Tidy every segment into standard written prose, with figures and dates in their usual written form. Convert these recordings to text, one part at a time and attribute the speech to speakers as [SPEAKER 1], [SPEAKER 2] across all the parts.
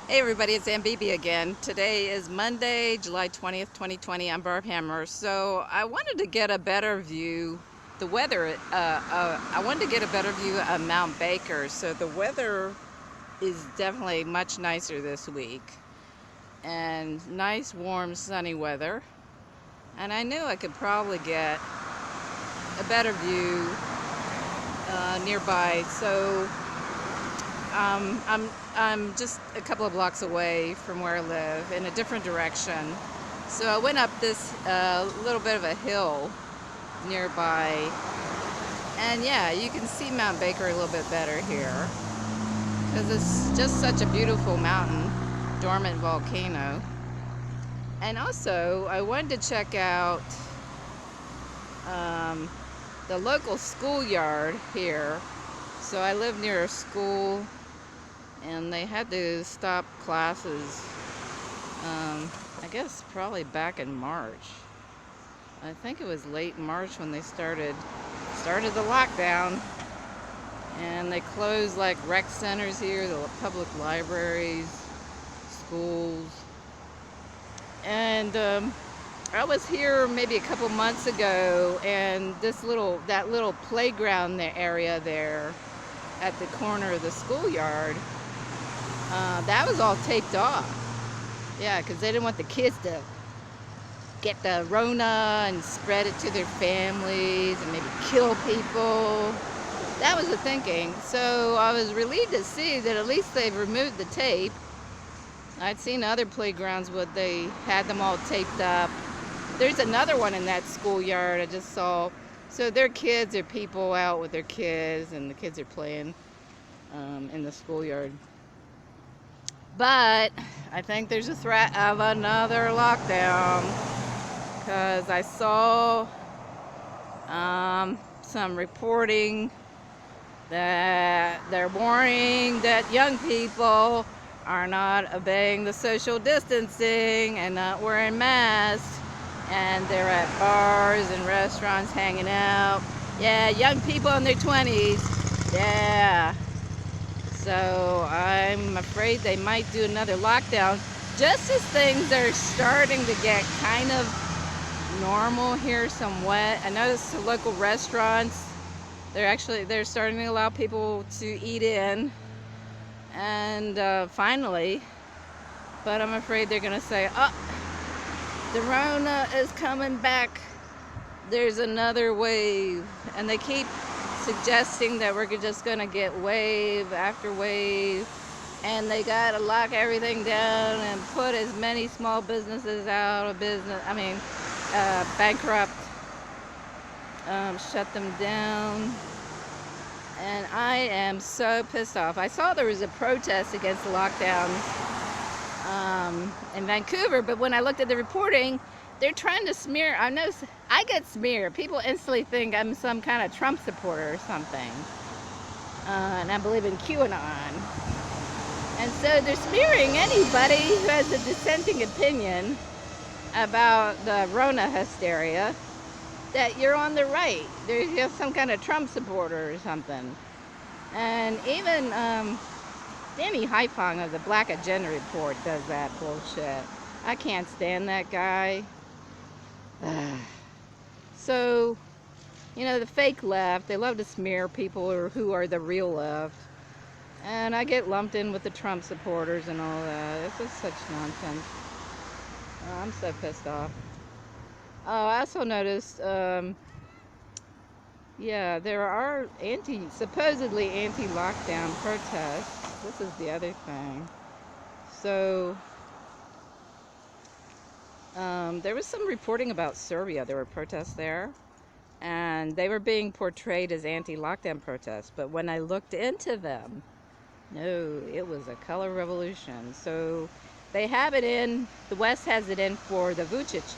[SPEAKER 1] Hey everybody, it's Ambibi again. Today is Monday, July 20th, 2020. I'm Barb Hammer. So I wanted to get a better view, the weather, I wanted to get a better view of Mount Baker. So the weather is definitely much nicer this week. And nice, warm, sunny weather. And I knew I could probably get a better view nearby. So I'm just a couple of blocks away from where I live in a different direction. So I went up this little bit of a hill nearby, and yeah, you can see Mount Baker a little bit better here because it's just such a beautiful mountain, dormant volcano. And also, I wanted to check out the local schoolyard here. So I live near a school, and they had to stop classes, I guess probably back in March. I think it was late March when they started the lockdown, and they closed like rec centers here, the public libraries, schools. And I was here maybe a couple months ago, and that little playground area there at the corner of the schoolyard, that was all taped off. Yeah, because they didn't want the kids to get the Rona and spread it to their families and maybe kill people. That was the thinking. So I was relieved to see that at least they've removed the tape. I'd seen other playgrounds where they had them all taped up. There's another one in that schoolyard I just saw. So their kids are people out with their kids, and the kids are playing in the schoolyard. But I think there's a threat of another lockdown, because I saw some reporting that they're warning that young people are not obeying the social distancing and not wearing masks, and they're at bars and restaurants hanging out. Yeah, young people in their 20s. Yeah. So I'm afraid they might do another lockdown just as things are starting to get kind of normal here somewhat. I noticed the local restaurants, they're starting to allow people to eat in, and finally, but I'm afraid they're gonna say, oh, the Rona is coming back, there's another wave, and they keep suggesting that we're just gonna get wave after wave, and they gotta lock everything down and put as many small businesses out of business. Bankrupt, shut them down. And I am so pissed off. I saw there was a protest against the lockdowns in Vancouver, but when I looked at the reporting, they're trying to smear. I get smeared. People instantly think I'm some kind of Trump supporter or something, and I believe in QAnon. And so they're smearing anybody who has a dissenting opinion about the Rona hysteria, that you're on the right. You're some kind of Trump supporter or something. And even Danny Haifong of the Black Agenda Report does that bullshit. I can't stand that guy. So, the fake left, they love to smear people who are the real left. And I get lumped in with the Trump supporters and all that. It's just such nonsense. I'm so pissed off. Oh, I also noticed, yeah, there are supposedly anti-lockdown protests. This is the other thing. So, there was some reporting about Serbia. There were protests there, and they were being portrayed as anti-lockdown protests. But when I looked into them, no, it was a color revolution. So they have it in, the West has it in for the Vučić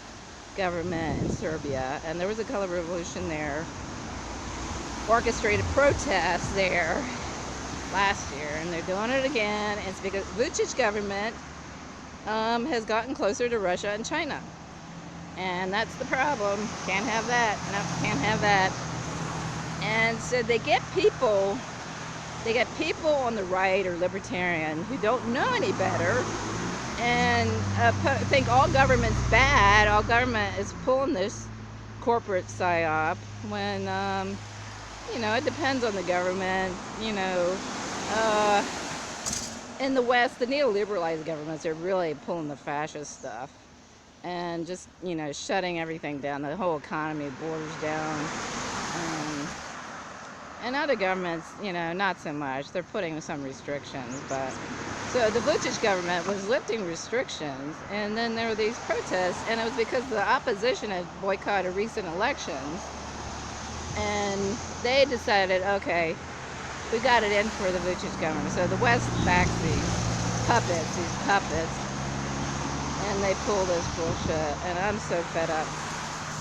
[SPEAKER 1] government in Serbia, and there was a color revolution there, orchestrated protests there last year, and they're doing it again. It's because Vučić government has gotten closer to Russia and China, and that's the problem. Can't have that. No, can't have that. And so they get people they get people on the right or libertarian who don't know any better and think all government's bad, all government is pulling this corporate psyop when, you know, it depends on the government, you know. Uh, in the West, the neoliberalized governments are really pulling the fascist stuff and just, you know, shutting everything down. The whole economy borders down. And other governments, you know, not so much. They're putting some restrictions, but so the Vučić government was lifting restrictions, and then there were these protests, and it was because the opposition had boycotted recent elections, and they decided, okay, we got it in for the Vučić government. So the West backs these puppets, and they pull this bullshit, and I'm so fed up.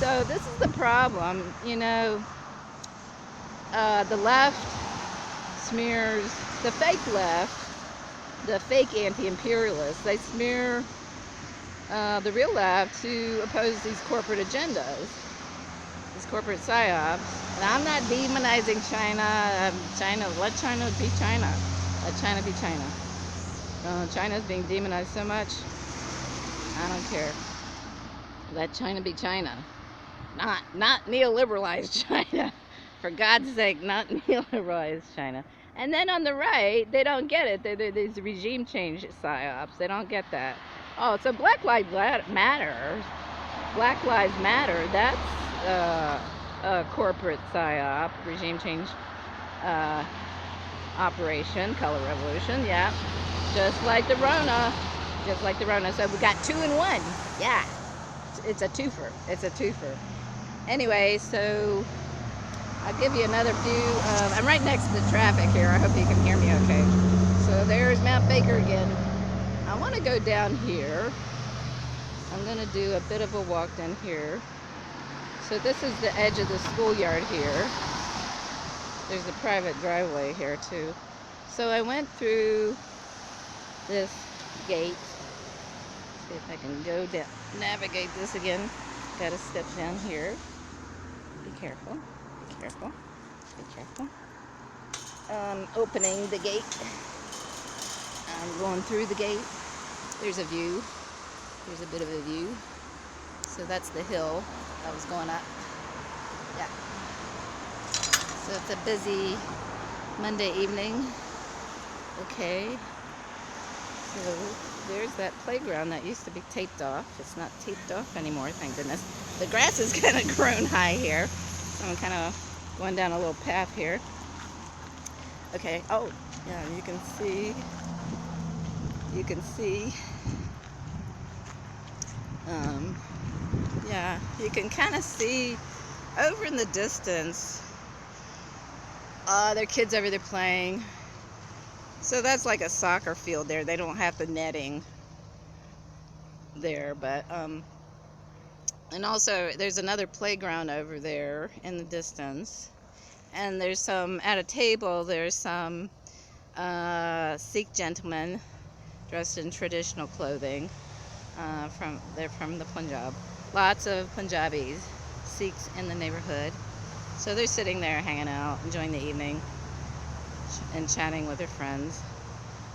[SPEAKER 1] So this is the problem, you know. The left smears the fake left, the fake anti-imperialists. They smear the real left to oppose these corporate agendas, these corporate psyops. And I'm not demonizing China. Let China be China. Let China be China. China's being demonized so much. I don't care. Let China be China. Not neoliberalized China. For God's sake, not neoliberalized China. And then on the right, they don't get it. They're these regime change psyops. They don't get that. Oh, so Black Lives Matter. Black Lives Matter. That's a corporate psyop, regime change operation, color revolution. Yeah, just like the Rona. Just like the Rona. So we got 2 in 1. Yeah, it's a twofer. It's a twofer. Anyway, so I'll give you another view. I'm right next to the traffic here. I hope you can hear me okay. So there's Mount Baker again. I want to go down here. I'm going to do a bit of a walk down here. So this is the edge of the schoolyard here. There's a private driveway here too. So I went through this gate. See if I can go down, navigate this again. Got to step down here. Be careful. Be careful. Be careful. Opening the gate. I'm going through the gate. There's a view. There's a bit of a view. So that's the hill I was going up. Yeah. So it's a busy Monday evening. Okay. So there's that playground that used to be taped off. It's not taped off anymore, thank goodness. The grass has kind of grown high here. So I'm kind of going down a little path here. Okay, oh, yeah, you can see, yeah, you can kind of see over in the distance, there are kids over there playing. So that's like a soccer field there. They don't have the netting there, but, and also there's another playground over there in the distance. And there's some, at a table, there's some Sikh gentlemen dressed in traditional clothing. They're from the Punjab. Lots of Punjabis, Sikhs in the neighborhood. So they're sitting there hanging out, enjoying the evening, and chatting with their friends.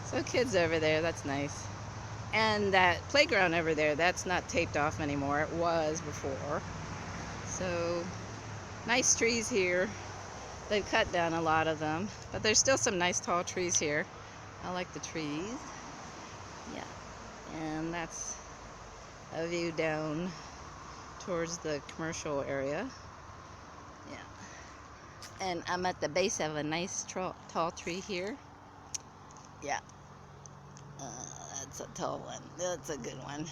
[SPEAKER 1] So kids over there, that's nice. And that playground over there, that's not taped off anymore. It was before. So nice trees here. They've cut down a lot of them, but there's still some nice tall trees here. I like the trees. Yeah, and that's a view down towards the commercial area. Yeah, and I'm at the base of a nice tall tree here. Yeah, that's a tall one. That's a good one.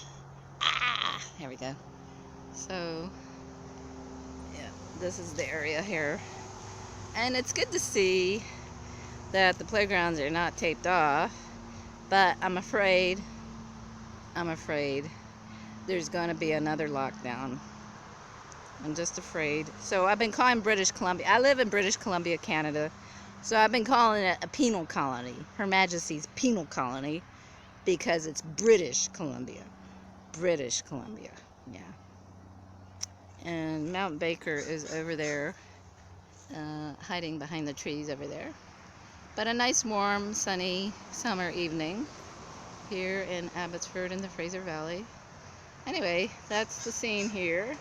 [SPEAKER 1] Ah, here we go. So, yeah, this is the area here. And it's good to see that the playgrounds are not taped off, but I'm afraid there's going to be another lockdown. I'm just afraid. So I've been calling British Columbia, I live in British Columbia, Canada, so I've been calling it a penal colony, Her Majesty's Penal Colony, because it's British Columbia. British Columbia, yeah. And Mount Baker is over there, hiding behind the trees over there. But a nice, warm, sunny summer evening here in Abbotsford in the Fraser Valley. Anyway, that's the scene here.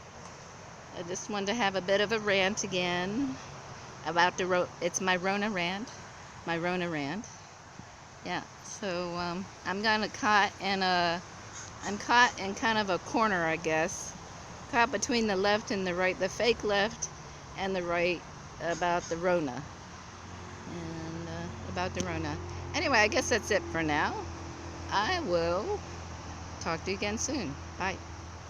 [SPEAKER 1] I just wanted to have a bit of a rant again about it's my Rona rant. My Rona rant. Yeah, so I'm caught in kind of a corner, I guess. Caught between the left and the right, the fake left and the right about the Rona. And about the Rona. Anyway, I guess that's it for now. I will talk to you again soon. Bye.